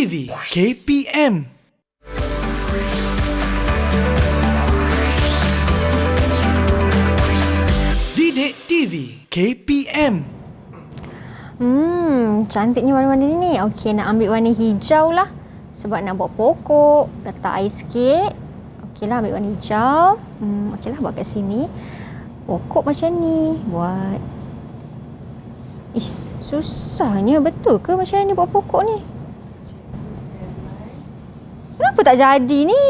TV KPM. Didik TV KPM. Cantiknya warna-warna ni. Okey, nak ambil warna hijau lah. Sebab nak buat pokok. Letak air sikit. Okeylah, ambil warna hijau. Okeylah, buat kat sini. Pokok macam ni. Buat. Susahnya. Betul ke macam ni buat pokok ni? Kenapa tak jadi ni?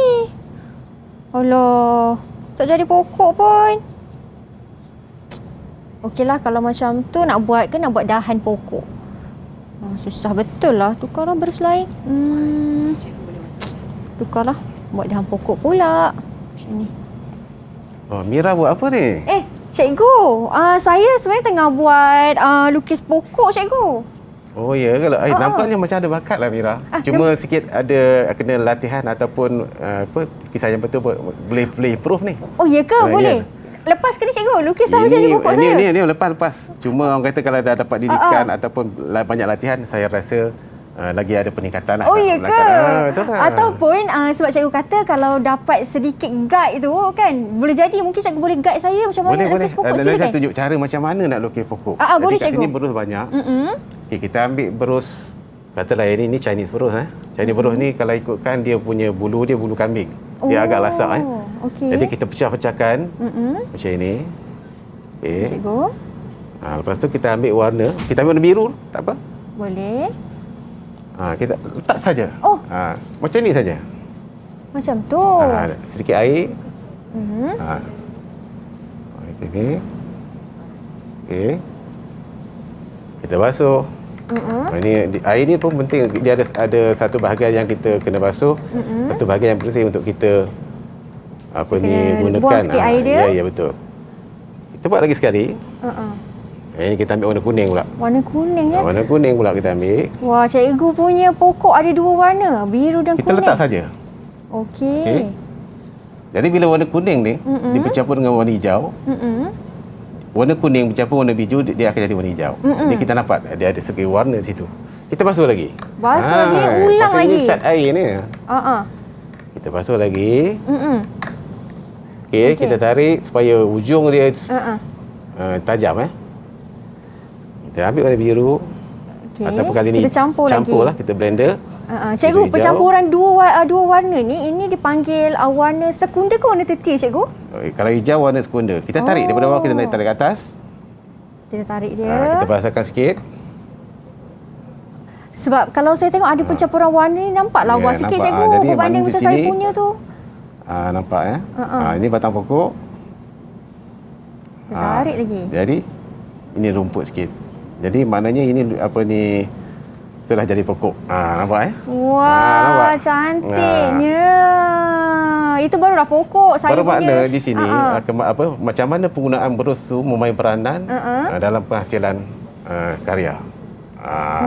Alah, tak jadi pokok pun. Okeylah, kalau macam tu nak buat ke nak buat dahan pokok? Susah betul lah. Tukarlah berus lain. Tukarlah. Buat dahan pokok pula. Macam ni. Oh, Mira buat apa ni? Cikgu. Saya sebenarnya tengah buat lukis pokok, cikgu. Oh ya, kalau nampaknya macam ada bakat lah Mira. Cuma sikit ada kena latihan ataupun lukisan yang betul boleh improve ni. Oh ya ke? Boleh? Ya. Lepas ke ni cikgu? Lukisan macam ni pokok saya? Ini lepas. Cuma orang kata kalau dah dapat didikan ataupun banyak latihan, saya rasa lagi ada peningkatan lah. Oh ya ke? Betul lah. Ataupun sebab cikgu kata kalau dapat sedikit guide tu kan, boleh jadi mungkin cikgu boleh guide saya macam mana lukis pokok sini kan? Saya tunjuk cara macam mana nak lukis pokok. Boleh kat cikgu. Sini berus banyak. Okay, kita ambil berus, katalah ini Chinese berus. Chinese berus ni kalau ikutkan dia punya bulu, dia bulu kambing. Dia agak lasak. Okay. Jadi kita pecah-pecahkan macam ini. Okay. Cikgu. Lepas tu kita ambil warna. Kita ambil warna biru, tak apa. Boleh. Kita letak saja. Macam ni saja. Macam tu. Sedikit air. Di sini. Okey. Kita basuh. Ini air ni pun penting. Dia ada satu bahagian yang kita kena basuh. Satu bahagian yang bersih untuk kita gunakan. Buang sikit air dia. Ya, betul. Kita buat lagi sekali. Ini kita ambil warna kuning pula. Warna kuning ya? Warna kuning pula kita ambil. Wah, cikgu punya pokok ada dua warna, biru dan kita kuning. Kita letak saja. Okey. Jadi bila warna kuning ni dicampur dengan warna hijau, warna kuning bercampur warna biru, dia akan jadi warna hijau. Jadi kita nampak dia ada segi warna di situ. Kita basuh lagi. Basuh lagi, ulang lagi. Ini cat air ni. Kita basuh lagi. Okey, kita tarik supaya ujung dia tajam. Kita ambil warna biru. Ataupun kali ni kita campur lah, kita blender. Cikgu, percampuran dua warna ni, ini dipanggil warna sekunder ke warna tetir, cikgu? Kalau hijau warna sekunder. Kita tarik daripada bawah, kita naik tarik ke atas. Kita tarik dia. Kita basahkan sikit. Sebab kalau saya tengok ada pencampuran warna ni nampak lawa sikit, cikgu. Berbanding macam saya punya tu. Nampak ya? Ini batang pokok. Kita tarik lagi. Jadi ini rumput sikit. Jadi maknanya ini setelah jadi pokok. Nampak Wah, cantiknya. Itu baru dah pokok. Saya baru makna di sini macam mana penggunaan berus tu memain peranan dalam penghasilan karya.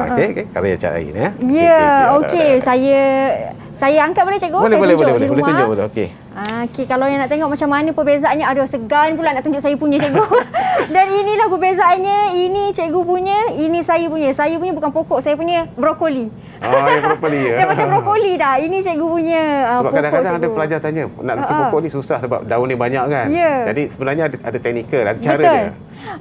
Okey, karya cat air ni. Ya, okey. Saya angkat boleh cikgu? Boleh tunjuk boleh. Okey. Okey, kalau yang nak tengok macam mana perbezaannya, aduh segan pula nak tunjuk saya punya, cikgu. Dan inilah perbezaannya, ini cikgu punya, ini saya punya. Saya punya bukan pokok, saya punya brokoli. Yang brokoli ya. Dah macam brokoli dah. Ini cikgu punya sebab pokok. Kadang-kadang ada pelajar tanya, nak lukis pokok ni susah sebab daun ni banyak kan. Jadi sebenarnya ada teknikal, ada cara dia.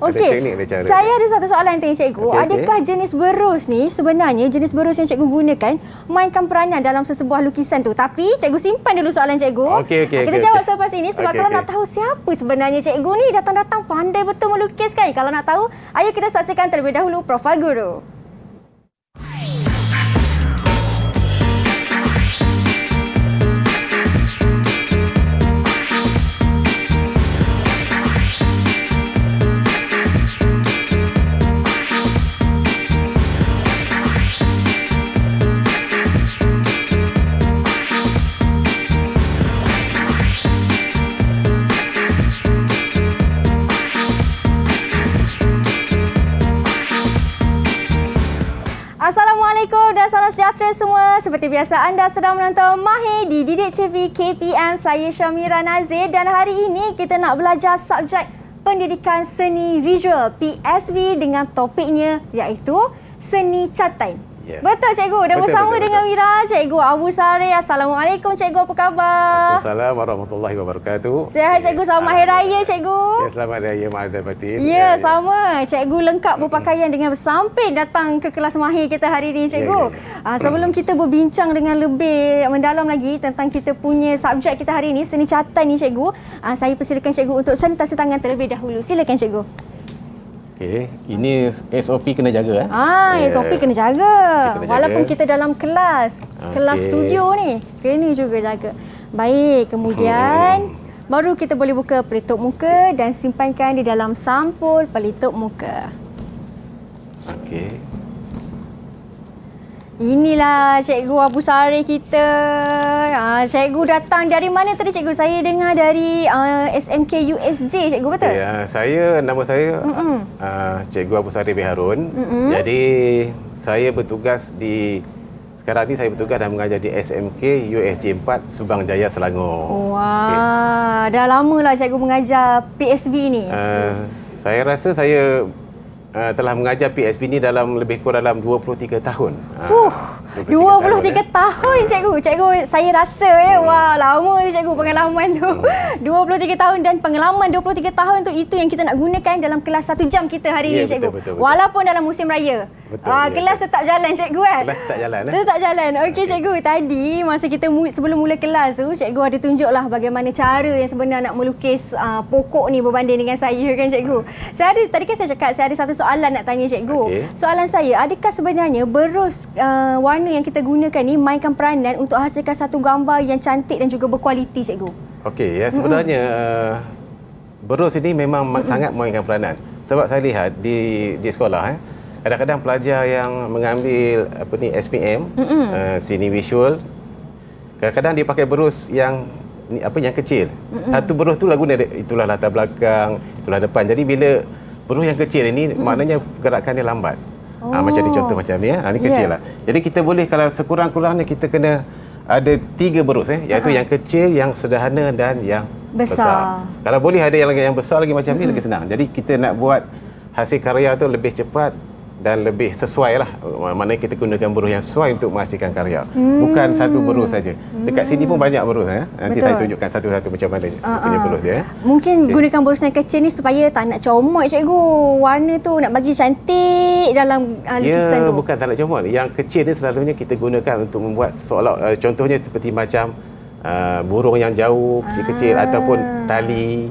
Okey, saya ada satu soalan tanya cikgu. Adakah jenis berus ni, sebenarnya jenis berus yang cikgu gunakan mainkan peranan dalam sesebuah lukisan tu? Tapi cikgu simpan dulu soalan cikgu. Kita jawab selepas ini sebab kalau nak tahu siapa sebenarnya cikgu ni, datang-datang pandai betul melukis kan? Kalau nak tahu, ayo kita saksikan terlebih dahulu profil guru. Assalamualaikum dan salam sejahtera semua. Seperti biasa anda sedang menonton Mahir di Didik TV KPM. Saya Syamira Nazir dan hari ini kita nak belajar subjek Pendidikan Seni Visual PSV dengan topiknya iaitu Seni Catai. Ya. Betul cikgu. Dan bersama dengan Mira, Cikgu Abu Sari. Assalamualaikum cikgu, apa khabar? Waalaikumsalam warahmatullahi wabarakatuh. Sihat cikgu, selamat Hari Raya cikgu. Ya, selamat Hari Raya Ma'azal Batin. Ya, sama. Cikgu lengkap berpakaian dengan bersamping datang ke kelas mahir kita hari ini cikgu. Sebelum kita berbincang dengan lebih mendalam lagi tentang kita punya subjek kita hari ini, seni catatan ni cikgu, saya persilakan cikgu untuk sentasi tangan terlebih dahulu. Silakan cikgu. Okey, ini SOP kena jaga SOP kena jaga. kena jaga. Walaupun kita dalam kelas studio ni, kena juga jaga. Baik, kemudian baru kita boleh buka pelitup muka dan simpankan di dalam sampul pelitup muka. Okey. Inilah Cikgu Abu Sari kita. Cikgu datang dari mana tadi cikgu? Saya dengar dari SMK USJ cikgu, betul? Ya, nama saya Cikgu Abu Sari bin Harun. Jadi saya bertugas sekarang ni saya bertugas dan mengajar di SMK USJ 4 Subang Jaya, Selangor. Wah, dah lamalah cikgu mengajar PSB ni. Saya rasa saya telah mengajar PSB ni dalam lebih kurang dalam 23 tahun. 23 tahun cikgu. Cikgu, saya rasa wah, lama tu cikgu pengalaman tu. 23 tahun dan pengalaman 23 tahun tu, itu yang kita nak gunakan dalam kelas 1 jam kita hari ni cikgu. Betul. Walaupun dalam musim raya. Kelas tetap jalan cikgu kan? Kelas tetap jalan. Tetap jalan. Okey cikgu, tadi masa kita sebelum mula kelas tu, cikgu ada tunjuklah bagaimana cara yang sebenar nak melukis pokok ni berbanding dengan saya kan cikgu. Tadi kan saya cakap saya ada satu soalan nak tanya cikgu. Soalan saya, adakah sebenarnya berus warna yang kita gunakan ni mainkan peranan untuk hasilkan satu gambar yang cantik dan juga berkualiti cikgu? Okey, ya sebenarnya berus ini memang sangat memainkan peranan. Sebab saya lihat di sekolah kadang-kadang pelajar yang mengambil SPM, seni visual, kadang-kadang dia pakai berus yang kecil. Satu berus tu lah guna, itulah latar belakang, itulah depan. Jadi bila berus yang kecil ini maknanya gerakannya lambat. Macam ni, contoh macam ni ni kecil lah. Jadi kita boleh, kalau sekurang-kurangnya kita kena ada 3 berus iaitu yang kecil, yang sederhana dan yang besar. Kalau boleh ada yang besar lagi macam ni lagi senang. Jadi kita nak buat hasil karya tu lebih cepat dan lebih sesuai lah. Maknanya kita gunakan berus yang sesuai untuk menghasilkan karya. Bukan satu berus saja. Dekat sini pun banyak berus. Nanti saya tunjukkan satu-satu macam mana punya berus dia. Mungkin gunakan berus yang kecil ni supaya tak nak comot cikgu. Warna tu nak bagi cantik dalam lukisan tu. Bukan tak nak comot. Yang kecil ni selalunya kita gunakan untuk membuat seolah, contohnya seperti macam burung yang jauh, kecil-kecil, ataupun tali,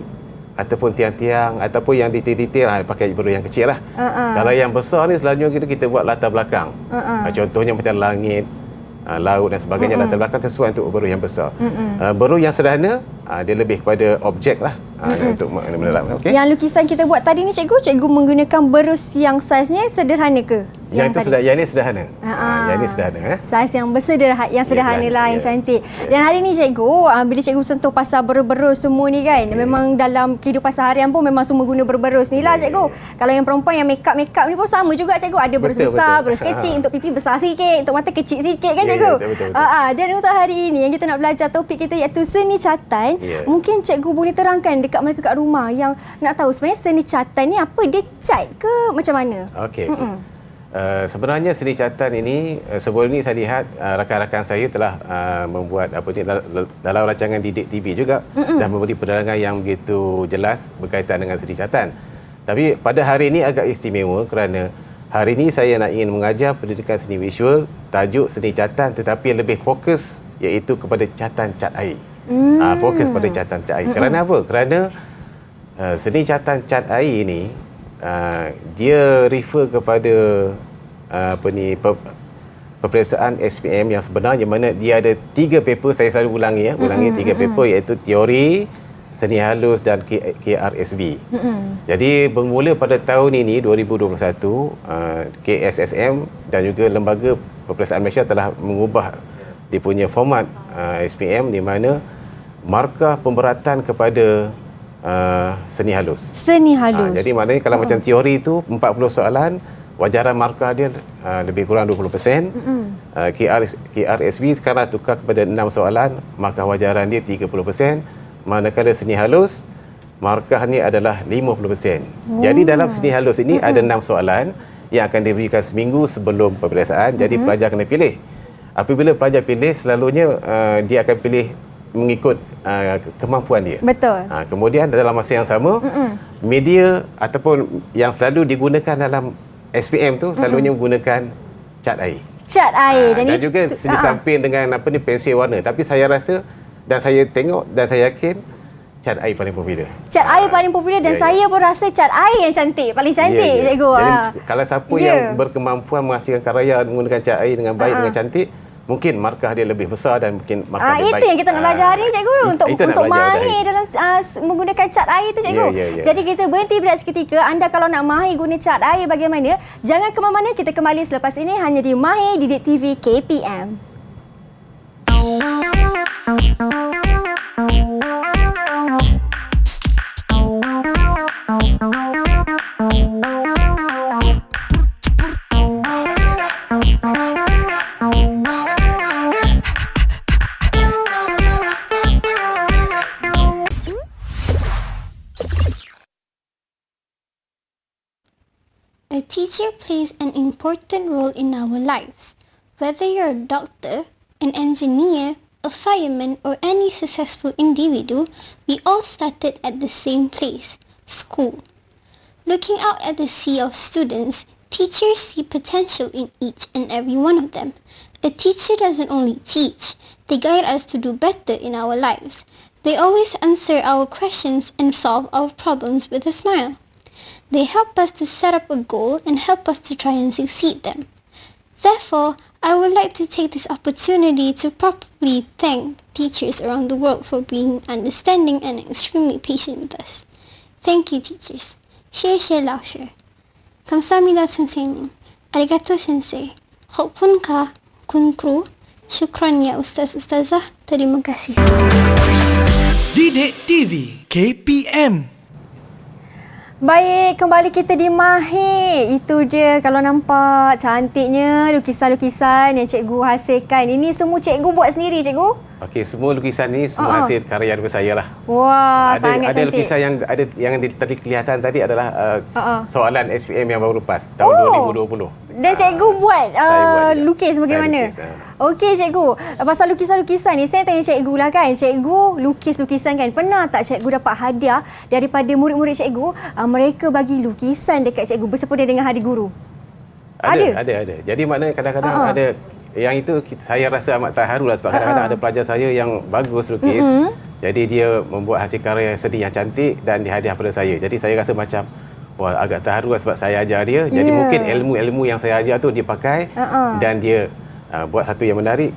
ataupun tiang-tiang, ataupun yang detail-detail, pakai berus yang kecil lah. Kalau yang besar ni selalunya kita buat latar belakang. Contohnya macam langit, laut dan sebagainya, latar belakang sesuai untuk berus yang besar. Berus yang sederhana, dia lebih kepada objek lah, untuk menerapkan. Okay? Yang lukisan kita buat tadi ni cikgu menggunakan berus yang saiznya sederhana ke? Yang ini sederhana. Yang ini sederhana. Saiz yang sederhana lah, yang cantik. Dan hari ni cikgu, bila cikgu sentuh pasal berus semua ni kan, memang dalam kehidupan seharian pun memang semua guna berus ni lah cikgu. Kalau yang perempuan yang make up ni pun sama juga cikgu. Ada berus besar, berus kecil, untuk pipi besar sikit, untuk mata kecil sikit kan cikgu. Betul. Dan untuk hari ini yang kita nak belajar topik kita iaitu seni catatan. Mungkin cikgu boleh terangkan dekat mereka kat rumah yang nak tahu sebenarnya seni catatan ni apa? Dia cat ke macam mana? Okey. Sebenarnya seni catatan ini, sebelum ini saya lihat rakan-rakan saya telah membuat dalam rancangan Didik TV juga, dan memberi penerangan yang begitu jelas berkaitan dengan seni catatan. Tapi pada hari ini agak istimewa kerana hari ini saya nak ingin mengajar pendidikan seni visual, tajuk seni catatan tetapi lebih fokus iaitu kepada catatan cat air. Fokus pada catatan cat air. Kerana apa? Kerana seni catatan cat air ini dia refer kepada peperiksaan SPM yang sebenarnya, mana dia ada 3 paper. Saya selalu ulangi 3 paper iaitu teori, seni halus dan KRSB. Jadi bermula pada tahun ini 2021, KSSM dan juga Lembaga Peperiksaan Malaysia telah mengubah dia punya format SPM, di mana markah pemberatan kepada seni halus. Jadi maknanya kalau macam teori itu 40 soalan, wajaran markah dia lebih kurang 20%. KRSB sekarang tukar kepada 6 soalan, markah wajaran dia 30%. Manakala seni halus, markah ni adalah 50%. Jadi dalam seni halus ini ada 6 soalan yang akan diberikan seminggu sebelum peperiksaan. Jadi pelajar kena pilih. Apabila pelajar pilih, selalunya dia akan pilih mengikut kemampuan dia. Betul. Kemudian dalam masa yang sama, media ataupun yang selalu digunakan dalam SPM tu selalunya menggunakan cat air. Cat air. Dan juga disamping dengan pensil warna. Tapi saya rasa dan saya tengok dan saya yakin cat air paling popular. Cat air paling popular dan saya pun rasa cat air yang cantik, paling cantik cikgu. Jadi kalau siapa yang berkemampuan menghasilkan karya menggunakan cat air dengan baik dengan cantik, mungkin markah dia lebih besar dan mungkin markah dia baik. Itu yang kita nak belajar hari ni cikgu, untuk mahir dalam menggunakan cat air tu cikgu. Jadi kita berhenti berehat seketika. Anda kalau nak mahir guna cat air bagaimana? Jangan ke mana-mana, kita kembali selepas ini hanya di Mahir Didik TV KPM. A teacher plays an important role in our lives. Whether you're a doctor, an engineer, a fireman, or any successful individual, we all started at the same place, school. Looking out at the sea of students, teachers see potential in each and every one of them. A teacher doesn't only teach, they guide us to do better in our lives. They always answer our questions and solve our problems with a smile. They help us to set up a goal and help us to try and succeed them. Therefore, I would like to take this opportunity to properly thank teachers around the world for being understanding and extremely patient with us. Thank you, teachers. 谢谢老师. 감사합니다, 선생님. arigato, sensei. khopun-ka, kun kru. Syukran ya Ustaz Ustazah. Terima kasih. Didik TV KPM. Baik, kembali kita di Mahir. Itu dia, kalau nampak cantiknya lukisan-lukisan yang cikgu hasilkan. Ini semua cikgu buat sendiri, cikgu? Okey, semua lukisan ni semua hasil karya daripada saya lah. Wah, sangat ada cantik. lukisan yang tadi kelihatan tadi adalah soalan SPM yang baru lepas tahun 2020. Dan cikgu buat, buat lukis bagaimana? Okey cikgu, pasal lukisan-lukisan ni saya tanya cikgu lah kan. Cikgu lukis lukisan kan. Pernah tak cikgu dapat hadiah daripada murid-murid cikgu, mereka bagi lukisan dekat cikgu bersempena dengan Hari Guru? Ada. Jadi maknanya kadang-kadang ada yang itu saya rasa amat terharu lah sebab kadang-kadang ada pelajar saya yang bagus lukis. Jadi dia membuat hasil karya seni yang cantik dan dihadiah pada saya. Jadi saya rasa macam wah, agak terharu lah sebab saya ajar dia. Jadi mungkin ilmu-ilmu yang saya ajar tu dia pakai dan dia buat satu yang menarik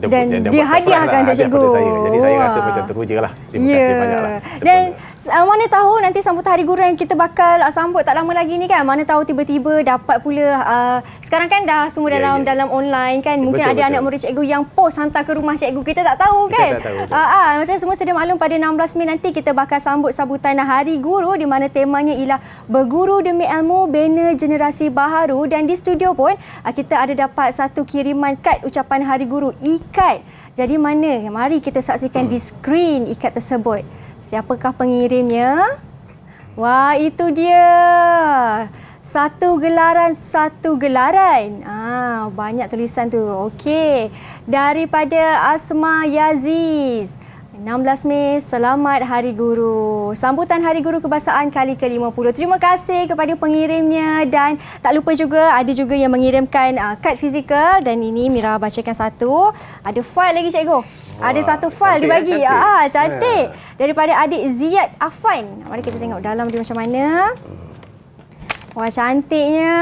dan dia hadiahkan untuk cikgu. Saya. Jadi saya rasa macam teruja lah. Terima kasih banyaklah. Dan mana tahu nanti sambutan Hari Guru yang kita bakal sambut tak lama lagi ni kan. Mana tahu tiba-tiba dapat pula sekarang kan dah semua dalam online kan. Mungkin ada anak murid cikgu yang post hantar ke rumah cikgu. Kita tak tahu kan. Macam semua sedia maklum pada 16 Mei nanti kita bakal sambut sambutan Hari Guru di mana temanya ialah Berguru Demi Ilmu Bina Generasi Baharu. Dan di studio pun kita ada dapat satu kiriman kad ucapan Hari Guru, ikat. Jadi mana? Mari kita saksikan di skrin ikat tersebut. Siapakah pengirimnya? Wah, itu dia. Satu gelaran. Banyak tulisan tu. Okey. Daripada Asma Yaziz. 16 Mei, selamat Hari Guru. Sambutan Hari Guru Kebahasaan kali ke-50. Terima kasih kepada pengirimnya dan tak lupa juga ada juga yang mengirimkan kad fizikal dan ini Mira bacakan satu. Ada fail lagi cikgu. Ada satu fail dibagi. Cantik. Daripada adik Ziyad Afan. Mari kita tengok dalam dia macam mana. Wah, cantiknya.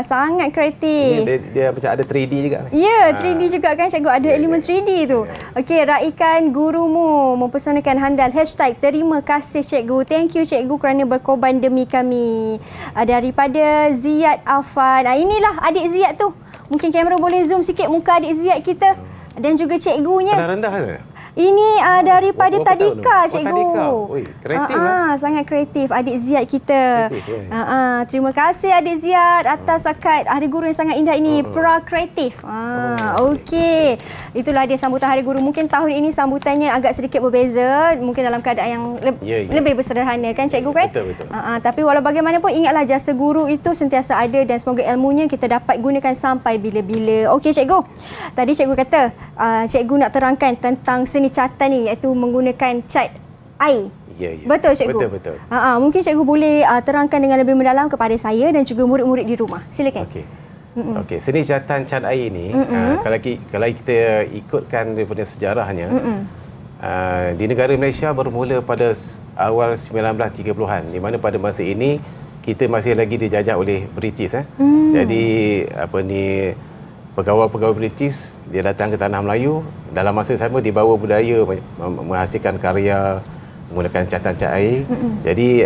Sangat kreatif. Dia macam ada 3D juga. Ya, 3D juga kan cikgu. Ada elemen 3D tu. Okey, raikan gurumu mempersonakan handal. #terima kasih cikgu. Thank you cikgu kerana berkorban demi kami. Daripada Ziyad Afan. Inilah adik Ziyad tu. Mungkin kamera boleh zoom sikit muka adik Ziyad kita. Dan juga cikgunya. Rendah ke? Ini daripada Berapa tahun tu? Tadika, Oh, cikgu. Tadika. Oi, kreatif lah. Sangat kreatif adik Ziad kita. Kreatif, ya. Terima kasih adik Ziad atas akad Hari Guru yang sangat indah ini. Pra-kreatif. Okey. Itulah dia sambutan Hari Guru. Mungkin tahun ini sambutannya agak sedikit berbeza. Mungkin dalam keadaan yang lebih bersederhana kan cikgu kan? Betul. Tapi walau bagaimanapun ingatlah jasa guru itu sentiasa ada dan semoga ilmunya kita dapat gunakan sampai bila-bila. Okey cikgu. Tadi cikgu kata cikgu nak terangkan tentang seni catatan ni iaitu menggunakan cat air. Ya. Betul cikgu? Betul. Mungkin cikgu boleh terangkan dengan lebih mendalam kepada saya dan juga murid-murid di rumah. Silakan. Okey, seni catatan cat air ni kalau kita ikutkan daripada sejarahnya, di negara Malaysia bermula pada awal 1930-an, di mana pada masa ini kita masih lagi dijajah oleh British. Jadi pegawai-pegawai British dia datang ke tanah Melayu, dalam masa yang sama dibawa budaya menghasilkan karya menggunakan catatan cat air. Jadi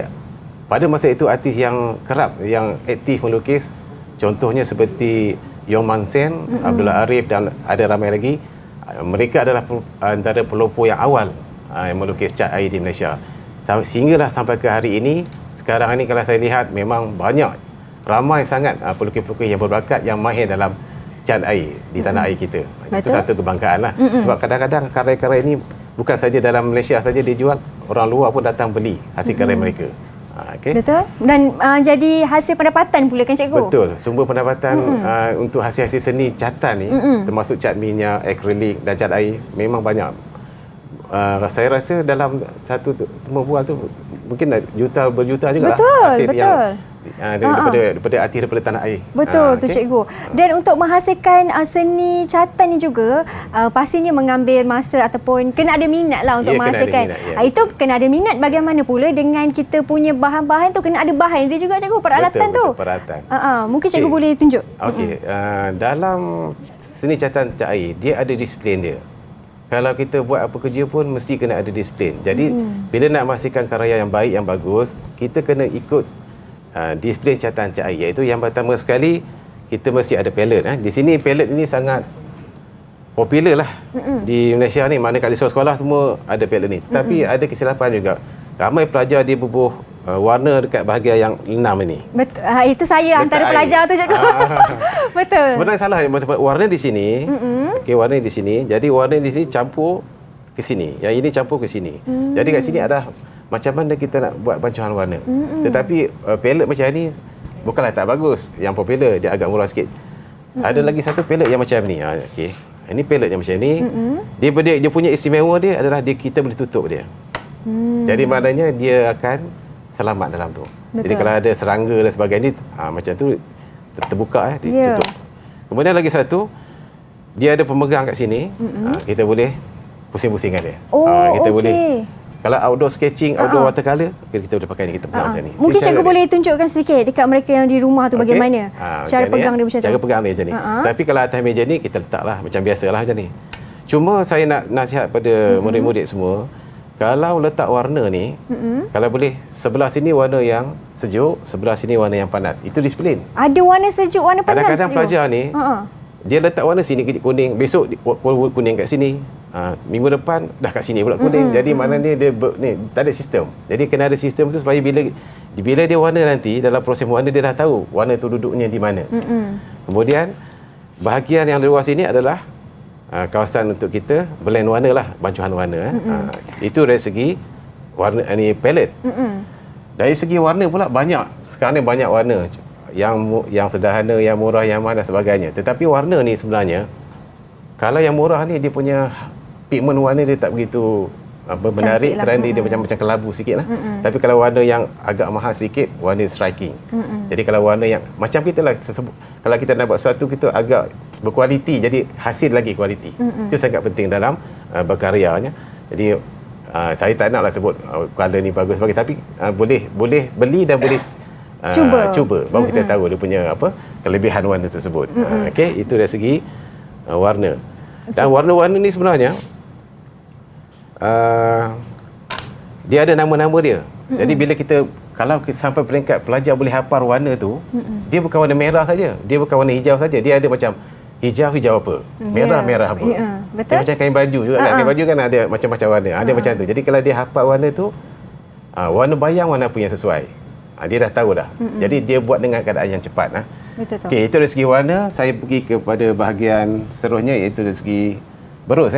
pada masa itu artis yang kerap yang aktif melukis, contohnya seperti Yong Man Sen, Abdullah Arif dan ada ramai lagi. Mereka adalah antara pelopor yang awal yang melukis cat air di Malaysia. Sehinggalah sampai ke hari ini, sekarang ini kalau saya lihat memang ramai sangat pelukis-pelukis yang berbakat yang mahir dalam cat air di tanah air kita. Itu satu kebanggaan lah. Sebab kadang-kadang karya-karya ini bukan saja dalam Malaysia saja dijual, orang luar pun datang beli hasil karya mereka. Betul. Dan jadi hasil pendapatan pula kan cikgu? Betul. Sumber pendapatan untuk hasil-hasil seni catatan ni, termasuk cat minyak, akrilik dan cat air memang banyak. Saya rasa dalam satu tembuhan tu mungkin berjuta juga hasil yang daripada artis daripada tanah air. Betul tu cikgu. Dan untuk menghasilkan seni catatan ni juga pastinya mengambil masa ataupun kena ada minat lah untuk menghasilkan. Itu kena ada minat. Bagaimana pula dengan kita punya bahan-bahan tu, kena ada bahan dia juga cikgu, peralatan tu. Peralatan. Mungkin cikgu boleh tunjuk. Dalam seni catatan cat air dia ada disiplin dia. Kalau kita buat apa kerja pun mesti kena ada disiplin. Jadi bila nak menghasilkan karya yang baik, yang bagus, kita kena ikut disiplin catatan cat air. Iaitu yang pertama sekali, kita mesti ada palette. Di sini palette ini sangat popular lah di Malaysia ni. Mana kat sekolah semua ada palette ni. Tapi ada kesilapan juga. Ramai pelajar dia bubuh warna dekat bahagian yang 6 ini. Betul. Itu saya antara pelajar tu cikgu. Betul. Sebenarnya salah. Warna di sini. Okey, warna di sini. Jadi warna di sini campur ke sini. Yang ini campur ke sini. Jadi kat sini ada macam mana kita nak buat bancuhan warna. Tetapi palette macam ni bukanlah tak bagus. Yang popular dia agak murah sikit. Ada lagi satu palette yang macam ni. Okey. Ini palette yang macam ni. Dia punya istimewa dia adalah kita boleh tutup dia. Jadi maknanya dia akan selamat dalam tu. Betul. Jadi kalau ada serangga dan sebagainya macam tu terbuka ditutup. Kemudian lagi satu, dia ada pemegang kat sini. Kita boleh pusing-pusingkan dia. Kita boleh kalau outdoor sketching, outdoor watercolor, kita boleh pakai ni, kita pegang macam ni. Mungkin cikgu boleh tunjukkan sikit dekat mereka yang di rumah tu bagaimana cara pegang dia macam tu. Cara pegang dia macam ni. Tapi kalau atas meja ni kita letaklah macam biasalah macam ni. Cuma saya nak nasihat pada murid-murid semua, kalau letak warna ni, kalau boleh sebelah sini warna yang sejuk, sebelah sini warna yang panas. Itu disiplin. Ada warna sejuk, warna panas. Kadang-kadang pelajar ni, dia letak warna sini kuning, besok kuning kat sini. Minggu depan dah kat sini pula kuning. Jadi maknanya dia tak ada sistem. Jadi kena ada sistem tu supaya bila dia warna nanti, dalam proses warna dia dah tahu warna tu duduknya di mana. Kemudian bahagian yang luar sini adalah kawasan untuk kita blend warna lah, bancuhan warna. Itu dari segi warna ni palette. Dari segi warna pula banyak. Sekarang ni banyak warna yang sederhana, yang murah, yang mahal dan sebagainya. Tetapi warna ni sebenarnya, kalau yang murah ni dia punya pigmen warna dia tak begitu menarik, kerana dia macam kelabu sikit lah. Tapi kalau warna yang agak mahal sikit, warna striking. Jadi kalau warna yang macam kita lah, kalau kita nak buat sesuatu, kita agak berkualiti, jadi hasil lagi kualiti. Itu sangat penting dalam berkaryanya. Jadi saya tak naklah sebut colour ni bagus bagi, tapi boleh beli dan boleh cuba baru kita tahu dia punya kelebihan warna tersebut. Okey, itu dari segi warna. Dan warna-warna ni sebenarnya dia ada nama-nama dia. Jadi bila kalau sampai peringkat pelajar boleh hafal warna tu, dia bukan warna merah saja, dia bukan warna hijau saja, dia ada macam hijau apa? Merah apa? Betul. Dia macam kain baju juga kan. Kain baju kan ada macam-macam warna. Ada macam tu. Jadi kalau dia hafal warna tu, warna bayang warna apa yang sesuai. Dia dah tahu dah. Jadi dia buat dengan keadaan yang cepat. Betul tu. Okey, itu dari segi warna. Saya pergi kepada bahagian seterusnya iaitu dari segi berus.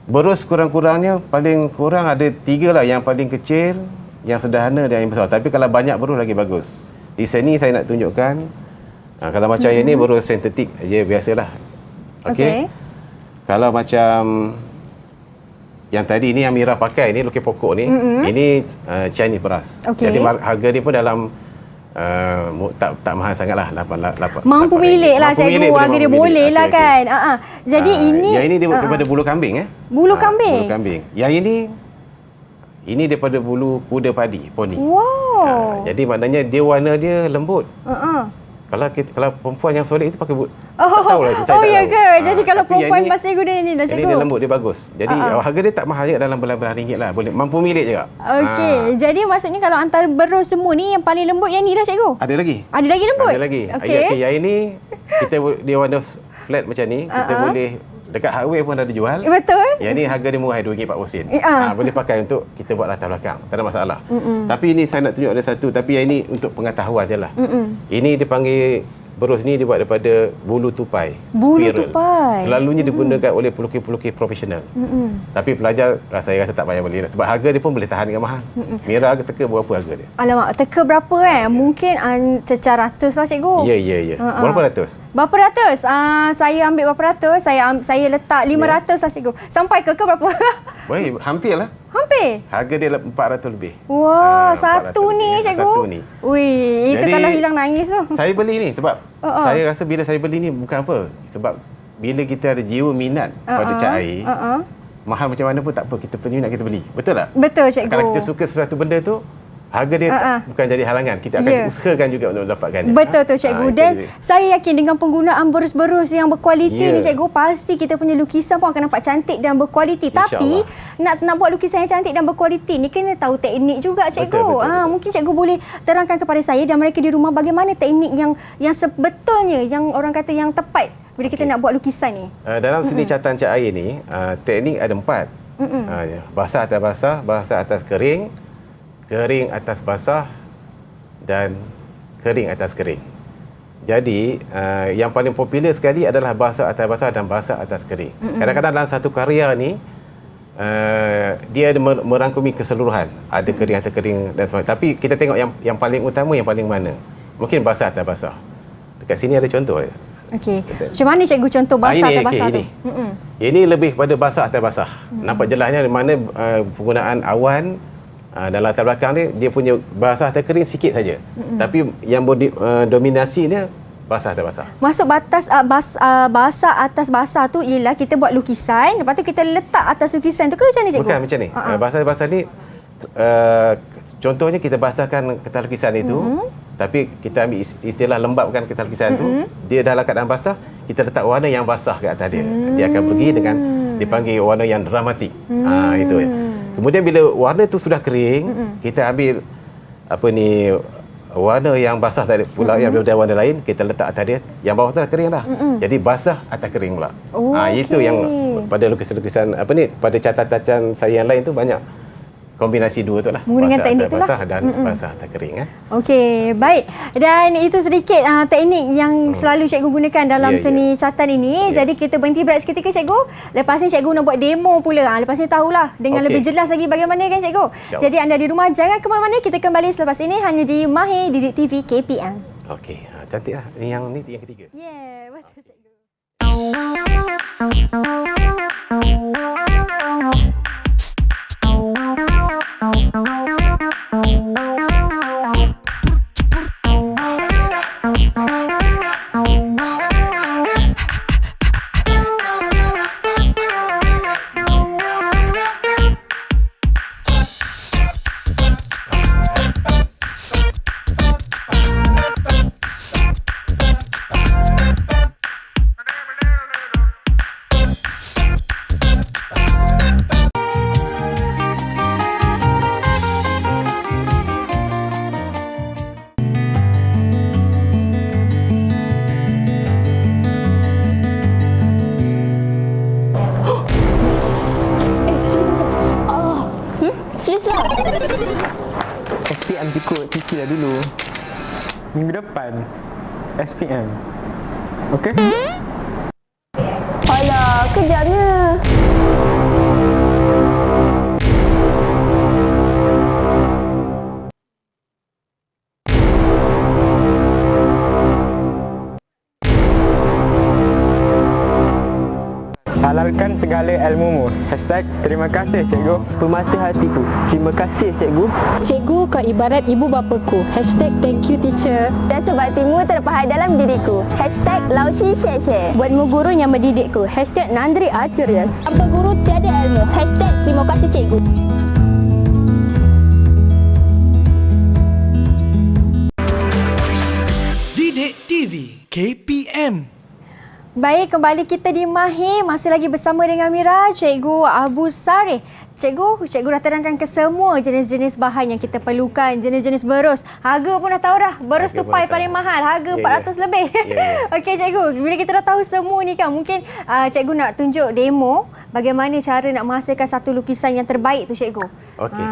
Berus kurang-kurangnya paling kurang ada 3 lah. Yang paling kecil, yang sederhana dan yang besar. Tapi kalau banyak berus lagi bagus. Di sini saya nak tunjukkan. Kalau macam yang ni berus sintetik je biasalah. Okey. Kalau macam yang tadi ni yang Mira pakai ni lukis pokok ni, ini Chinese beras. Jadi harga dia pun dalam tak mahal sangatlah, 8 mampu milik lah cikgu, harga dia boleh lah kan. Jadi ini yang ini daripada bulu kambing Bulu kambing. Bulu kambing. Yang ini daripada bulu kuda padi, poni. Wow. Jadi maknanya dia warna dia lembut. Kalau perempuan yang solid itu pakai tak tahulah itu, saya tak ya tahu. ke? Jadi kalau perempuan pasti guna ini dah cikgu. Ini dia lembut, dia bagus. Jadi harga dia tak mahal je, dalam belasan ringgit lah. Boleh mampu milik juga. Okey. Jadi maksudnya kalau antara berus semua ni yang paling lembut yang ni dah cikgu? Ada lagi. Ada lagi lembut? Ada lagi. Okey. Yang ini dia warna flat macam ni, kita boleh dekat hardware pun ada jual. Betul. Yang ni harga dia murah, RM2.40. Boleh pakai untuk kita buat latar belakang. Tak ada masalah. Tapi ini saya nak tunjuk ada satu, tapi yang ini untuk pengetahuan je lah. Ini dipanggil berus ni dibuat daripada bulu tupai. Bulu spiral. tupai. Selalunya digunakan oleh pelukis-pelukis profesional. Tapi pelajar saya rasa tak payah beli. Sebab harga dia pun boleh tahan dengan mahal. Mira teka berapa harga dia? Alamak, teka berapa Mungkin cecah ratus lah cikgu. Ya. Berapa ratus? Berapa ratus? Saya ambil berapa ratus? Saya letak 500 lah cikgu. Sampai ke berapa? Baik, hampir lah. Hampir. Harga dia 400 lebih. Wah, satu ni cikgu. Satu ni. Ui, itu Jadi, kalau hilang nangis tu. Saya beli ni sebab saya rasa bila saya beli ni bukan apa. Sebab bila kita ada jiwa minat pada cat air, mahal macam mana pun tak apa, kita peminat kita beli. Betul tak? Betul cikgu. Kalau kita suka sesuatu benda tu, harga dia bukan jadi halangan. Kita akan usahakan juga untuk mendapatkannya. Betul tu cikgu. Dan saya yakin dengan penggunaan berus-berus yang berkualiti ni cikgu, pasti kita punya lukisan pun akan nampak cantik dan berkualiti. Tapi nak buat lukisan yang cantik dan berkualiti ni kena tahu teknik juga cikgu. Betul. Mungkin cikgu boleh terangkan kepada saya dan mereka di rumah bagaimana teknik yang sebetulnya, yang orang kata yang tepat bila kita nak buat lukisan ni. Dalam seni catatan cat air ni, teknik ada 4. Basah atas basah, basah atas kering, kering atas basah dan kering atas kering. Jadi yang paling popular sekali adalah basah atas basah dan basah atas kering. Kadang-kadang dalam satu karya ni dia ada merangkumi keseluruhan. Ada kering atas kering dan sebagainya. Tapi kita tengok yang paling utama, yang paling mana. Mungkin basah atas basah. Dekat sini ada contoh. Okey. Macam mana cikgu contoh basah atas basah tu? Ini lebih pada basah atas basah. Nampak jelasnya di mana penggunaan awan. Dan latar belakang dia punya basah atas kering sikit saja. Tapi yang dominasi dia basah atas basah. Masuk batas basah atas basah tu ialah kita buat lukisan, lepas tu kita letak atas lukisan tu ke macam ni cikgu? Bukan macam ni. Basah atas basah ni contohnya kita basahkan kertas lukisan itu, tapi kita ambil istilah lembapkan kertas lukisan tu, dia dalam keadaan basah, kita letak warna yang basah ke atas dia. Dia akan pergi dengan dipanggil warna yang dramatik. Itu ya. Kemudian bila warna tu sudah kering, kita ambil warna yang basah tadi pula, yang berbeza warna lain, kita letak atas dia. Yang bawah tu dah kering dah. Jadi basah atas kering pula. Itu yang pada lukisan-lukisan pada catatan saya yang lain tu banyak kombinasi dua tu lah. Menggunakan teknik tu lah. Basah dan basah atas kering. Okey, baik. Dan itu sedikit teknik yang selalu cikgu gunakan dalam seni catatan ini. Jadi kita berhenti berehat seketika cikgu. Lepas ni cikgu nak buat demo pula. Lepas ni tahulah dengan lebih jelas lagi bagaimana kan cikgu. Jadi anda di rumah jangan ke mana-mana. Kita kembali selepas ini hanya di Mahir Didik TV KPM. Okey, cantik lah. Ini yang ketiga. Yeah, betul cikgu. fikir dulu. Minggu depan SPM. Okey? Alah, kejapnya. Halalkan segala ilmumu. Terima kasih cikgu. Pemati hatiku. Terima kasih cikgu. Cikgu kau ibarat ibu bapaku. #thank you teacher. Dan sebab timu terpahat dalam diriku. #lausi share. Buatmu guru yang mendidikku. #Nandri Arcurious. Apa guru tiada ilmu. #terima kasih cikgu. Didik TV KPM. Baik, kembali kita di Mahir. Masih lagi bersama dengan Mira, Cikgu Abu Sareh. Cikgu dah terangkan ke semua jenis-jenis bahan yang kita perlukan, jenis-jenis berus. Harga pun dah tahu dah. Berus Harga tupai pun dah paling tahu. mahal, harga 400 lebih. Okey cikgu, bila kita dah tahu semua ni kan, mungkin cikgu nak tunjuk demo bagaimana cara nak menghasilkan satu lukisan yang terbaik tu cikgu. Okey.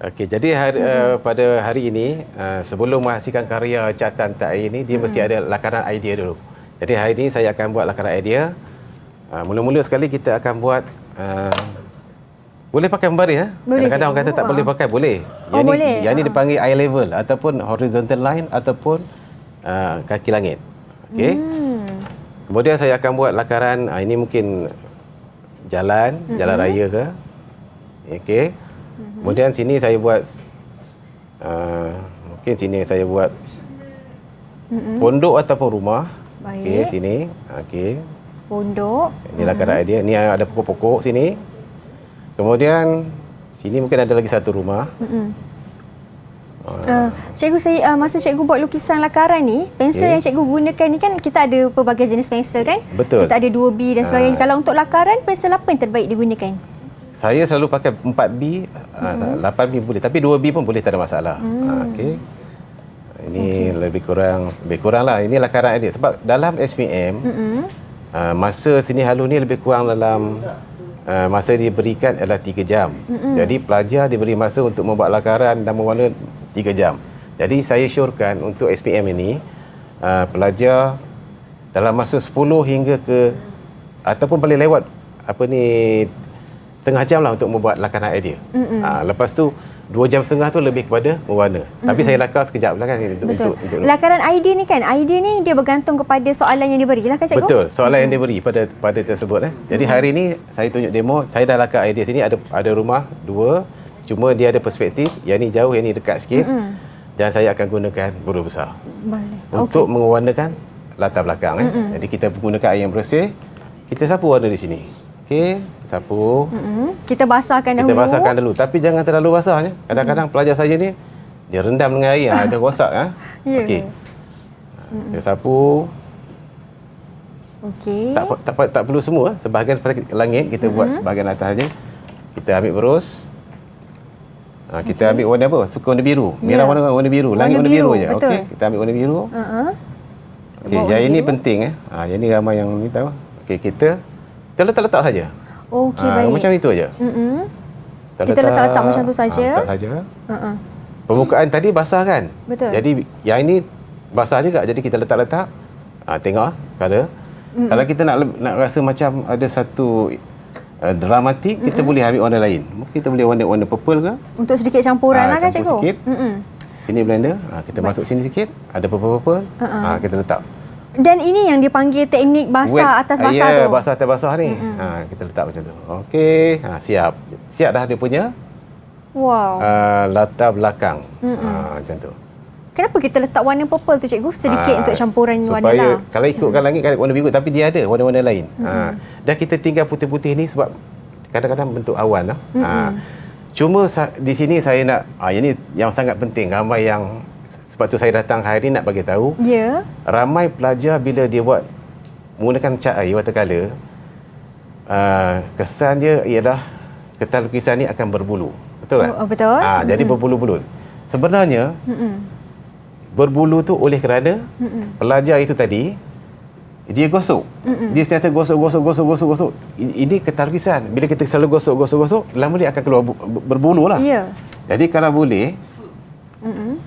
Okey, jadi pada hari ini sebelum menghasilkan karya catatan tak air ini, dia mesti ada lakaran idea dulu. Jadi hari ini saya akan buat lakaran idea. Mula-mula sekali kita akan buat boleh pakai membaris ya? Boleh, Kadang-kadang orang kata cikgu. tak boleh pakai, boleh. Oh, boleh. Yang ni dipanggil eye level ataupun horizontal line ataupun kaki langit. Okey. Kemudian saya akan buat lakaran ini mungkin jalan raya ke. Okey. Kemudian sini saya buat mungkin sini saya buat pondok ataupun rumah. Baik. Okey, sini. Okey. Pondok. Ini lakaran idea. Ni ada pokok-pokok sini. Kemudian sini mungkin ada lagi satu rumah. Cikgu, saya masa cikgu buat lukisan lakaran ni, pensel yang cikgu gunakan ni kan kita ada pelbagai jenis pensel kan? Betul. Kita ada 2B dan sebagainya. Kalau untuk lakaran, pensel apa yang terbaik digunakan? Saya selalu pakai 4B, 8B boleh. Tapi 2B pun boleh, tak ada masalah. Okey. Ini lebih kurang lah. Ini lakaran idea. Sebab dalam SPM, masa sini halu ni lebih kurang dalam masa diberikan adalah 3 jam. Jadi pelajar diberi masa untuk membuat lakaran dan mewarna 3 jam. Jadi saya syorkan untuk SPM ini, pelajar dalam masa 10 hingga ke ataupun boleh lewat setengah jam lah untuk membuat lakaran idea. Lepas tu 2.5 jam tu lebih kepada mewarna. Tapi saya lakar sekejap lah kan untuk Lakaran idea ni kan, idea ni dia bergantung kepada soalan yang diberi lah kan cikgu? betul, soalan yang diberi pada tersebut. Jadi hari ni saya tunjuk demo, saya dah lakar idea sini ada rumah 2, cuma dia ada perspektif, yang ni jauh, yang ni dekat sikit. Dan saya akan gunakan guru besar untuk mewarnakan latar belakang. Jadi kita menggunakan air yang bersih, kita sapu warna di sini. Okey, sapu. Kita basahkan dahulu. Kita basahkan dulu, tapi jangan terlalu basahnya. Kadang-kadang pelajar saya ni dia rendam dengan air, dia rosak Ya. Okey. Kita sapu. Okey. Tak perlu semua, sebahagian pada langit kita buat sebahagian atas saja. Kita ambil berus. Kita ambil warna apa? Suka warna biru. Merah warna biru, langit warna biru je. Okey, kita ambil warna biru. Okey, yang ini penting yang ini ramai yang ni tahu. Okey, kita letak saja. Okey, baik. Macam itu aja. Kita letak macam tu saja. Letak saja. Permukaan tadi basah kan? Betul. Jadi yang ini basah juga. Jadi kita letak. Tengok color. Kalau kita nak rasa macam ada satu dramatik, kita boleh ambil warna lain. Mungkin kita boleh warna purple ke? Untuk sedikit campuran lah kan campur cikgu? sikit. Sini blender. Kita masuk sini sikit. Ada purple. Kita letak. Dan ini yang dipanggil teknik basah atas basah tu? Ya, basah atas basah ni. Kita letak macam tu. Okey. Siap. Siap dah dia punya latar belakang. Macam tu. Kenapa kita letak warna purple tu cikgu? Sedikit untuk campuran warna lah. Kalau ikutkan langit kan warna biru, tapi dia ada warna-warna lain. Dan kita tinggal putih-putih ni sebab kadang-kadang bentuk awan. Cuma di sini saya nak, ini yang sangat penting, ramai yang, sebab tu saya datang hari ni nak bagi tahu. Ya. Ramai pelajar bila dia buat menggunakan cat air watercolour, kesan dia ialah kertas lukisan ni akan berbulu. Betul tak? Betul. Jadi berbulu-bulu. Sebenarnya berbulu tu oleh kerana pelajar itu tadi dia gosok. Dia sentiasa gosok. Ini kertas lukisan. Bila kita selalu gosok, lama dia akan keluar berbulu lah. Ya. Jadi kalau boleh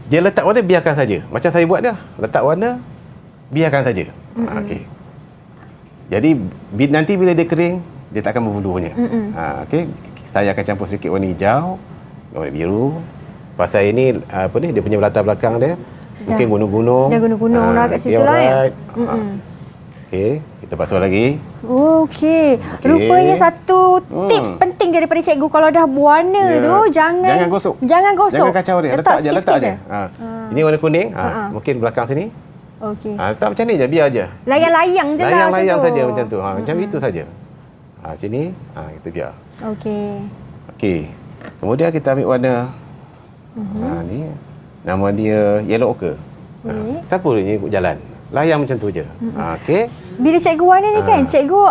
Dia letak warna, biarkan saja. Macam saya buat dah. Letak warna, biarkan saja. Okey. Jadi nanti bila dia kering, dia tak akan berbulu punya. Okey. Saya akan campur sedikit warna hijau, warna biru. Pasal ini apa ni, dia punya latar belakang dia mungkin gunung-gunung. Dah gunung-gunung lah kat situ lah ya. Okey, kita basuh lagi. Okey. Rupanya satu tips penting daripada cikgu kalau dah berwarna tu jangan gosok. Jangan gosok. Jangan kacau dia. Letak je. Ini warna kuning. Mungkin belakang sini. Okey. Letak macam ni je, biar je. Layang-layang je lah macam tu. Layang-layang saja macam tu. Macam itu saja. Sini, kita biar. Okey. Kemudian kita ambil warna. Ni nama dia yellow ochre. Sapu dia ikut jalan. Layang macam tu je. Okey. Bila cikgu warna ni kan, cikgu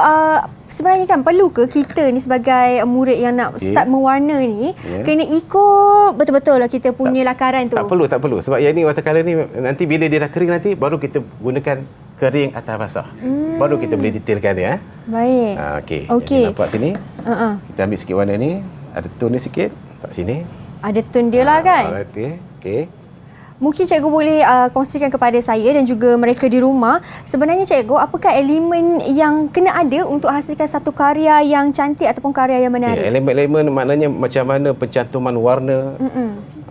sebenarnya kan perlu ke kita ni sebagai murid yang nak start mewarna ni kena ikut betul-betul lah kita punya lakaran tu? Tak perlu. Sebab yang ni watercolor ni nanti bila dia dah kering nanti baru kita gunakan kering atas basah. Baru kita boleh detailkan dia. Baik. Okey. Nampak sini? Kita ambil sikit warna ni. Ada tone ni sikit. Tak sini. Ada tone dia lah kan? Okey. Mungkin cikgu boleh kongsikan kepada saya dan juga mereka di rumah, sebenarnya cikgu, apakah elemen yang kena ada untuk hasilkan satu karya yang cantik ataupun karya yang menarik? Elemen-elemen maknanya macam mana pencantuman warna,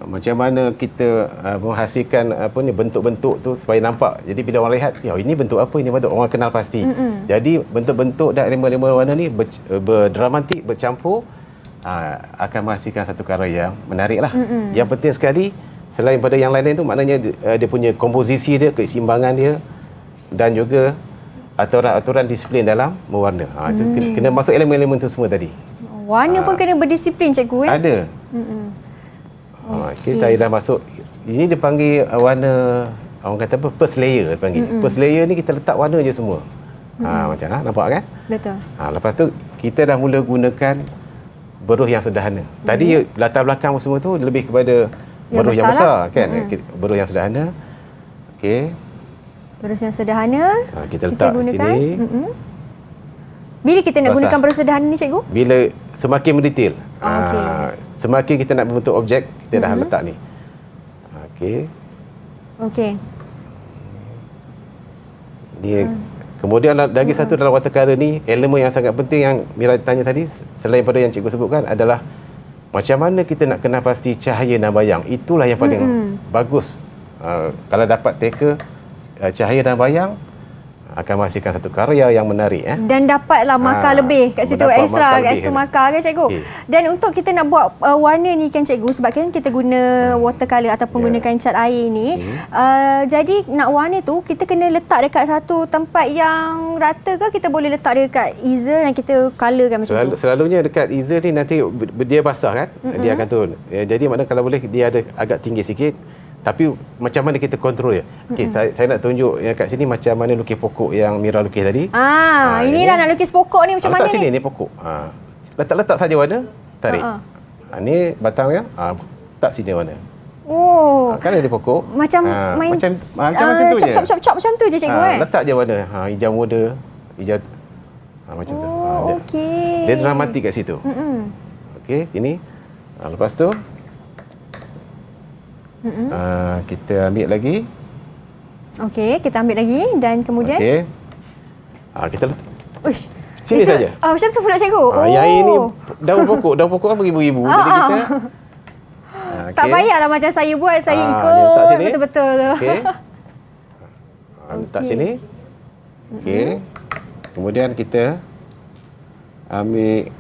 macam mana kita menghasilkan bentuk-bentuk tu supaya nampak. Jadi bila orang lihat, ini bentuk apa, ini bentuk, orang kenal pasti. Jadi bentuk-bentuk dan elemen-elemen warna ni berdramatik, bercampur, akan menghasilkan satu karya yang menarik lah. Yang penting sekali, selain pada yang lain-lain tu, maknanya dia punya komposisi dia, keseimbangan dia dan juga aturan-aturan disiplin dalam mewarna. Itu kena masuk elemen-elemen tu semua tadi. Warna pun kena berdisiplin cikgu Ada. Kita dah masuk. Ini dia panggil warna, orang kata apa, first layer dia panggil. First layer ni kita letak warna je semua. Macam nampak kan? Betul. Lepas tu kita dah mula gunakan beruh yang sederhana. Tadi latar belakang semua tu lebih kepada beruh yang besar kan. Beruh yang sederhana. Okey. Beruh yang sederhana. Kita letak gunakan sini. Bila kita nak gunakan beruh sederhana ni cikgu? Bila semakin mendetail. Semakin kita nak membentuk objek, kita dah letak ni. Okey. Ni kemudian lagi satu dalam watercolor ni, elemen yang sangat penting yang Mira tanya tadi, selain pada yang cikgu sebutkan, adalah macam mana kita nak kenal pasti cahaya dan bayang. Itulah yang paling bagus. Kalau dapat teka cahaya dan bayang, akan menghasilkan satu karya yang menarik. Dan dapatlah markah lebih kat situ, extra kat situ markah kan cikgu. Dan untuk kita nak buat warna ni kan cikgu, sebab kan kita guna watercolor ataupun gunakan cat air ni, jadi nak warna tu kita kena letak dekat satu tempat yang rata ke kita boleh letak dekat easel dan kita colourkan macam tu? Selalunya dekat easel ni nanti dia basah kan, dia akan turun. Jadi maknanya kalau boleh dia ada agak tinggi sikit. Tapi macam mana kita kontrol dia? Okey, saya nak tunjuk yang kat sini macam mana lukis pokok yang Mira lukis tadi. Inilah nak lukis pokok ni macam mana ni? Letak sini ni pokok. Letak saja warna, tarik. Ni batangnya, letak sini warna. Kan ada pokok. Macam main macam tu je. Chop macam tu je cikgu letak je warna. Hijau muda, hijau macam tu. Okey. Dia dramatik kat situ. Okey, sini. Lepas tu kita ambil lagi. Okey, kita ambil lagi dan kemudian kita Uish, sini saja. Macam tu pula cikgu. Yang ini daun pokok kan beribu-ribu. Jadi kita tak payahlah macam saya buat, saya ikut betul-betul. Okey. Letak sini. Okey. Kemudian kita ambil.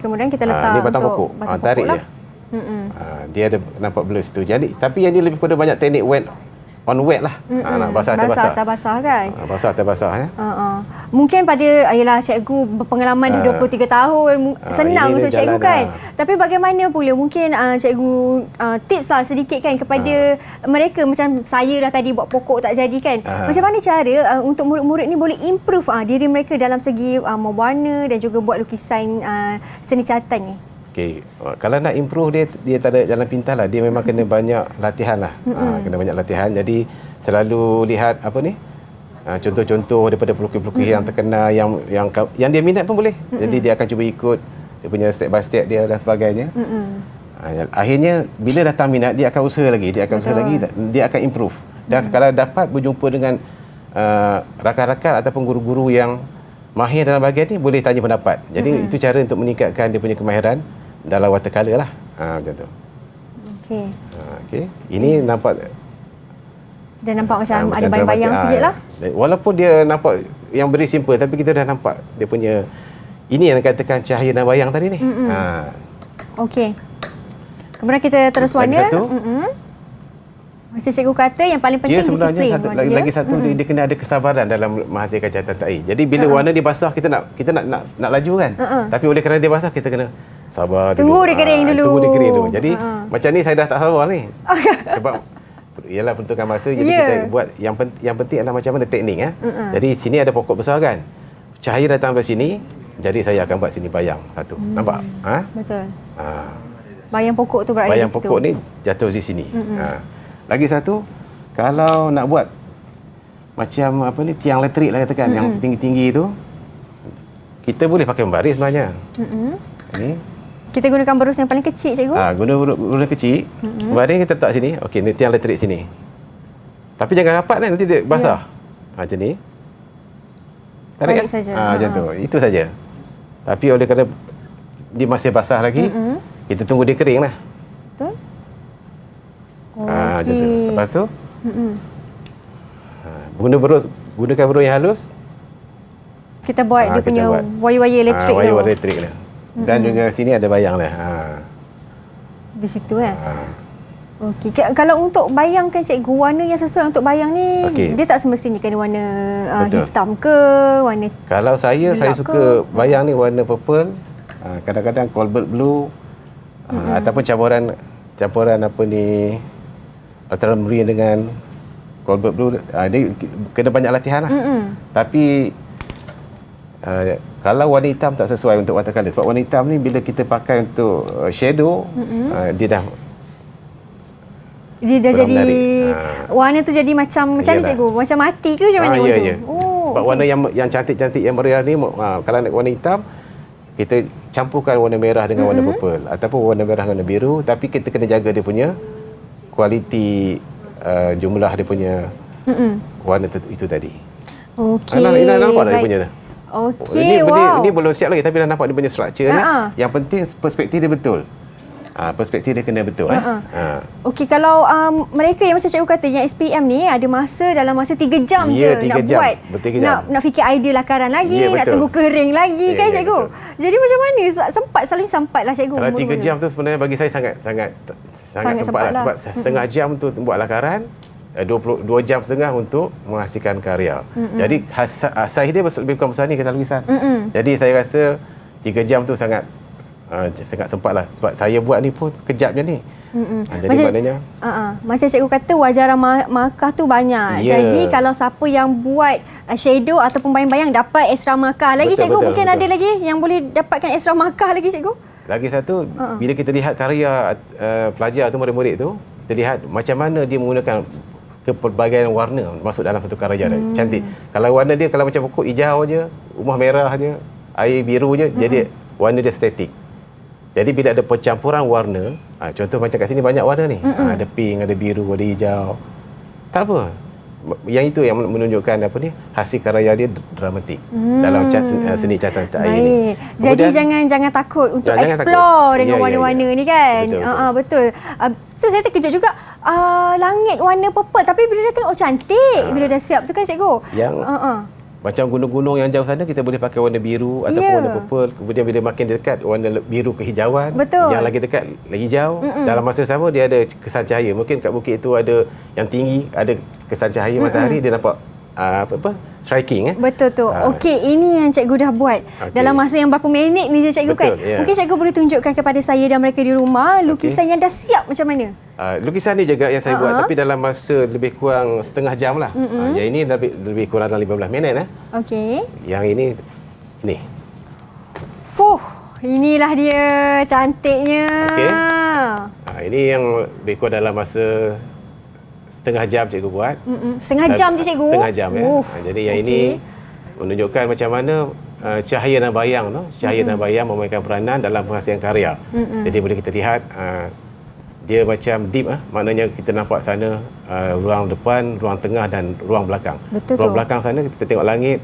Kemudian kita letak ni batang pokok. Tarik je. Dia ada nampak blur situ. Jadi tapi yang ni lebih pada banyak teknik wet on wet lah. Basah atas basah kan. Basah atas basah ya. Mungkin pada cikgu berpengalaman di 23 tahun senang untuk cikgu kan. Tapi bagaimana pula mungkin cikgu tips lah sedikit kan kepada mereka macam saya dah tadi buat pokok tak jadi kan. Macam mana cara untuk murid-murid ni boleh improve diri mereka dalam segi mewarna dan juga buat lukisan seni catatan ni? Okay. Kalau nak improve dia tak ada jalan pintas lah. Dia memang kena banyak latihan lah. Kena banyak latihan. Jadi selalu lihat apa ni, contoh-contoh daripada pelukis-pelukis yang terkenal, yang dia minat pun boleh. Jadi dia akan cuba ikut dia punya step by step dia dan sebagainya. Akhirnya bila datang minat dia akan usaha lagi, dia akan improve. Dan kalau dapat berjumpa dengan rakan-rakan ataupun guru-guru yang mahir dalam bahagian ni, boleh tanya pendapat. Jadi itu cara untuk meningkatkan dia punya kemahiran dalam watercolor lah. Macam tu. Okey. Okey. Ini nampak macam ada bayang-bayang sikit lah. Walaupun dia nampak yang very simple, tapi kita dah nampak dia punya, ini yang katakan cahaya dan bayang tadi ni. Okey. Kemudian kita terus warna. Macam cikgu kata, yang paling penting dia sebenarnya disiplin. lagi satu dia kena ada kesabaran dalam menghasilkan catatan air. Jadi bila warna dia basah, kita nak laju kan. Tapi oleh kerana dia basah, kita kena sabar dulu. Tunggu dia kering dulu. Tunggu dia kering dulu. Jadi macam ni saya dah tak sabar ni. Sebab ialah peruntukan masa, jadi kita buat yang penting adalah macam mana teknik Jadi sini ada pokok besar kan. Cahaya datang dari sini, jadi saya akan buat sini bayang satu. Nampak? Betul. Bayang pokok tu berada di situ. Bayang pokok ni jatuh di sini. Lagi satu, kalau nak buat macam tiang elektrik lah katakan, yang tinggi-tinggi tu, kita boleh pakai membaris sebenarnya. Ni. Kita gunakan berus yang paling kecil, cikgu. Guna berus kecil. Membaris kita letak sini. Okey, ni tiang elektrik sini. Tapi jangan rapat nanti dia basah. Macam ni. Tarik saja. Macam tu. Itu saja. Tapi oleh kerana dia masih basah lagi, kita tunggu dia kering lah. Betul. Macam tu. Lepas tu, gunakan berus yang halus. Kita buat dia punya wire-wire elektrik tu. Wire elektrik lah. Dan juga sini ada bayang lah. Di situ kan. Okey. Kalau untuk bayangkan cikgu, warna yang sesuai untuk bayang ni, dia tak semestinya kena warna hitam ke, warna kalau saya suka bayang ni warna purple, kadang-kadang cobalt blue, ataupun campuran ultramarine dengan cobalt blue. Dia kena banyak latihan lah. Tapi kalau warna hitam tak sesuai untuk watercolor, sebab warna hitam ni bila kita pakai untuk shadow, dia dah jadi warna tu jadi macam ni cikgu, macam mati ke macam mana warna tu? Sebab warna yang cantik-cantik yang meriah ni, kalau nak warna hitam, kita campurkan warna merah dengan warna purple ataupun warna merah dengan warna biru, tapi kita kena jaga dia punya kualiti jumlah dia punya warna itu tadi. Okey. Ina nampak dah dia punya tu. Okey, Ini belum siap lagi, tapi dah nampak dia punya struktur ni. Yang penting perspektif dia betul. Perspektif dia kena betul. Okey, kalau mereka yang macam cikgu kata yang SPM ni ada dalam masa 3 jam je 3 nak jam. buat. Nak fikir idea lakaran lagi, nak tunggu kering lagi kan cikgu. Betul. Jadi macam mana? Selalu sempat lah cikgu. Kalau 3 jam tu sebenarnya bagi saya sangat sempat lah. Sebab setengah jam untuk buat lakaran, 2 jam setengah untuk menghasilkan karya. Jadi saiz dia lebih kurang besar ni kata lukisan. Jadi saya rasa 3 jam tu sangat sempat lah. Sebab saya buat ni pun kejap je ni. Jadi maknanya macam cikgu kata wajaran markah tu banyak. Jadi kalau siapa yang buat shadow ataupun bayang-bayang dapat extra markah lagi, cikgu mungkin ada lagi yang boleh dapatkan extra markah lagi cikgu. Lagi satu, bila kita lihat karya pelajar tu, murid-murid tu, kita lihat macam mana dia menggunakan kepelbagaian warna masuk dalam satu karya dia. Cantik. Kalau warna dia kalau macam pokok hijau je, rumah merah je, air biru je, jadi warna dia statik. Jadi bila ada pencampuran warna, contoh macam kat sini banyak warna ni. Ada pink, ada biru, ada hijau. Tak apa. Yang itu yang menunjukkan hasil karya dia dramatik dalam seni catatan air ni. Jadi jangan takut untuk explore dengan warna-warna ni kan. Betul. So saya terkejut juga langit warna purple, tapi bila dah tengok cantik bila dah siap tu kan cikgu. Yang macam gunung-gunung yang jauh sana kita boleh pakai warna biru ataupun warna purple. Kemudian bila makin dekat warna biru kehijauan. Betul. Yang lagi dekat hijau. Dalam masa sama dia ada kesan cahaya. Mungkin kat bukit itu ada yang tinggi, ada kesan cahaya matahari, dia nampak striking. Betul tu. Okey, ini yang cikgu dah buat. Dalam masa yang berapa minit ni je cikgu. Betul, kan. Mungkin cikgu boleh tunjukkan kepada saya dan mereka di rumah lukisan yang dah siap macam mana? Lukisan ni juga yang saya buat, tapi dalam masa lebih kurang setengah jam lah. Yang ini lebih kurang dalam 15 minit. Okey. Yang ini ni. Inilah dia cantiknya. Okey. Ini yang lebih kurang dalam masa setengah jam cikgu buat. Setengah jam je cikgu? Setengah jam ya. Jadi yang ini menunjukkan macam mana cahaya dan bayang tu. Cahaya dan bayang memainkan peranan dalam penghasilan karya. Jadi boleh kita lihat dia macam deep, maknanya kita nampak sana ruang depan, ruang tengah dan ruang belakang. Betul Ruang tu. belakang sana kita tengok langit,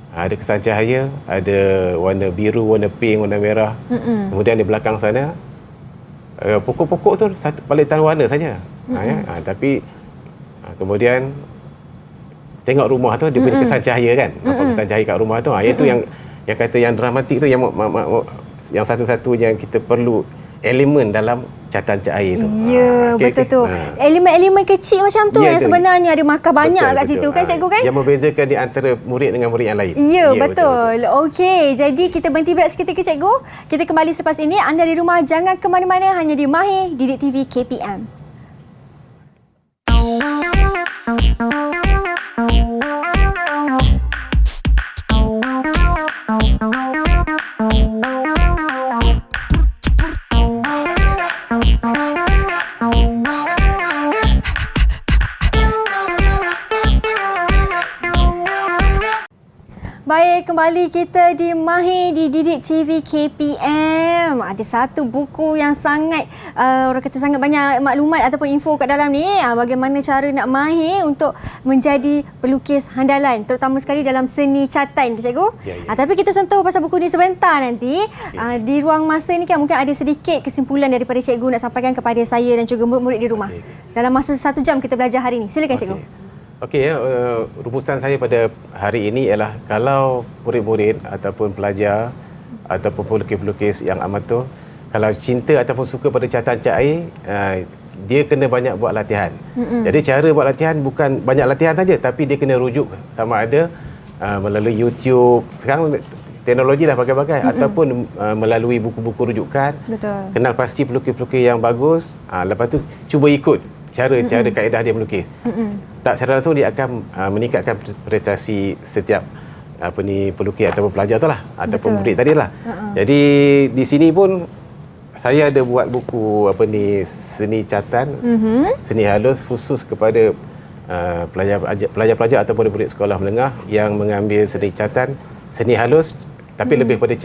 ada kesan cahaya, ada warna biru, warna pink, warna merah. Kemudian di belakang sana pokok-pokok tu satu palitan warna saja. Tapi kemudian tengok rumah tu dia punya kesan cahaya kan. Nampak kesan cahaya kat rumah tu. Iaitu yang kata yang dramatik tu, yang satu-satunya kita perlu elemen dalam catatan cat air tu. Ya, betul tu. Elemen-elemen kecil macam tu yang tu. sebenarnya ada markah banyak kat Betul. situ kan cikgu kan? Yang membezakan di antara murid dengan murid yang lain. Ya, betul. Okey, jadi kita berhenti berehat seketika cikgu. Kita kembali selepas ini. Anda di rumah jangan ke mana-mana, hanya di Mahir Didik TV KPM. Baik, kembali kita di Mahir di Didik TV KPM. Ada satu buku yang sangat orang kata sangat banyak maklumat ataupun info kat dalam ni, bagaimana cara nak mahir untuk menjadi pelukis handalan, terutama sekali dalam seni catatan, cikgu. Tapi kita sentuh pasal buku ni sebentar nanti. Di ruang masa ni kan mungkin ada sedikit kesimpulan daripada cikgu nak sampaikan kepada saya dan juga murid-murid di rumah. Dalam masa 1 jam kita belajar hari ni. Silakan cikgu. Okey, rumusan saya pada hari ini ialah kalau murid-murid ataupun pelajar ataupun pelukis-pelukis yang amatur, kalau cinta ataupun suka pada catatan cat air, dia kena banyak buat latihan. Jadi cara buat latihan bukan banyak latihan saja, tapi dia kena rujuk sama ada melalui YouTube. Sekarang teknologi dah pakai-pakai ataupun melalui buku-buku rujukan. Betul. Kenal pasti pelukis-pelukis yang bagus. Lepas tu cuba ikut cara kaedah dia melukis. Tak secara langsung dia akan meningkatkan prestasi setiap pelukis ataupun pelajar tu lah, ataupun murid tadi lah. Jadi di sini pun saya ada buat buku seni catatan, seni halus khusus kepada pelajar-pelajar ataupun murid sekolah menengah yang mengambil seni catatan, seni halus, tapi lebih pada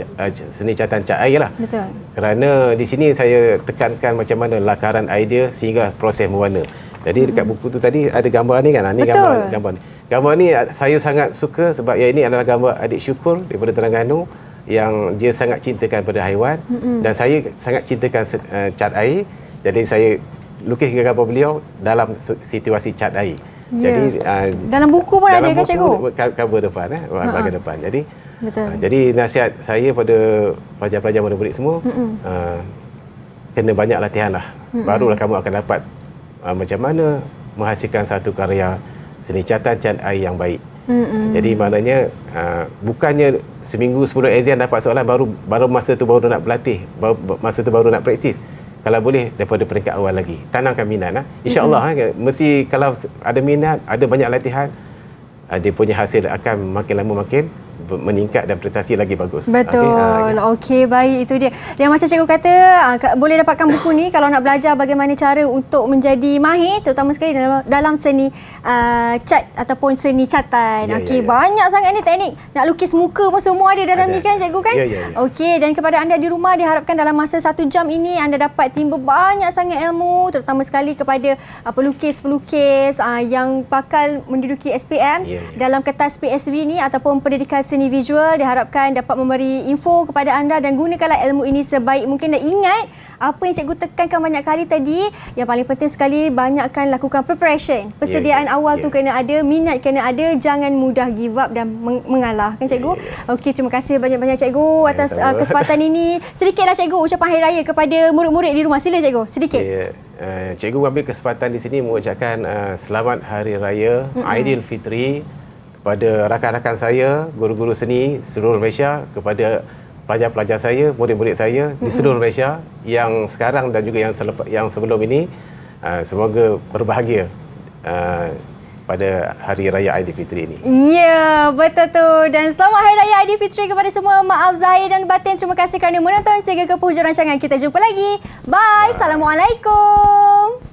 seni catatan cat air lah. Betul. Kerana di sini saya tekankan macam mana lakaran idea sehingga proses mewarna. Jadi dekat buku tu tadi ada gambar ni kan. Ni gambar ni. Gambar ni saya sangat suka sebab yang ini adalah gambar adik Syukur daripada Terengganu yang dia sangat cintakan pada haiwan dan saya sangat cintakan cat air. Jadi saya lukis gambar beliau dalam situasi cat air. Jadi dalam buku pun ada kan cikgu? Cover depan bahagian depan. Betul. Jadi nasihat saya pada pelajar-pelajar murid-murid semua, kena banyak latihan lah. Barulah kamu akan dapat macam mana menghasilkan satu karya seni catatan cat air yang baik. Jadi maknanya bukannya seminggu sebelum exam dapat soalan baru masa tu baru nak berlatih, masa tu baru nak praktis. Kalau boleh daripada peringkat awal lagi. Tanamkan minat. InsyaAllah mesti kalau ada minat, ada banyak latihan, dia punya hasil akan makin lama makin meningkat dan prestasi lagi bagus. Betul. Okey, baik, itu dia. Dan macam cikgu kata, boleh dapatkan buku ni kalau nak belajar bagaimana cara untuk menjadi mahir, terutama sekali dalam seni cat ataupun seni catatan. Banyak sangat ni teknik. Nak lukis muka pun semua ada dalam ni kan cikgu kan? Okey, dan kepada anda di rumah diharapkan dalam masa 1 jam ini anda dapat timba banyak sangat ilmu, terutama sekali kepada pelukis-pelukis yang bakal menduduki SPM dalam kertas PSV ni ataupun pendidikan seni visual. Diharapkan dapat memberi info kepada anda dan gunakanlah ilmu ini sebaik mungkin. Dan ingat apa yang cikgu tekankan banyak kali tadi, yang paling penting sekali banyakkan lakukan preparation. Persediaan awal tu kena ada, minat kena ada, jangan mudah give up dan mengalah kan cikgu. Okey, terima kasih banyak-banyak cikgu atas kesempatan ini. Sedikitlah cikgu ucapan hari raya kepada murid-murid di rumah. Sila cikgu, sedikit. Cikgu ambil kesempatan di sini mengucapkan selamat hari raya Aidilfitri kepada rakan-rakan saya, guru-guru seni seluruh Malaysia, kepada pelajar-pelajar saya, murid-murid saya di seluruh Malaysia yang sekarang dan juga yang sebelum ini. Semoga berbahagia pada Hari Raya Aidilfitri ini. Ya, betul tu. Dan selamat Hari Raya Aidilfitri kepada semua. Maaf zahir dan batin. Terima kasih kerana menonton sehingga ke penghujung rancangan. Kita jumpa lagi. Bye. Assalamualaikum.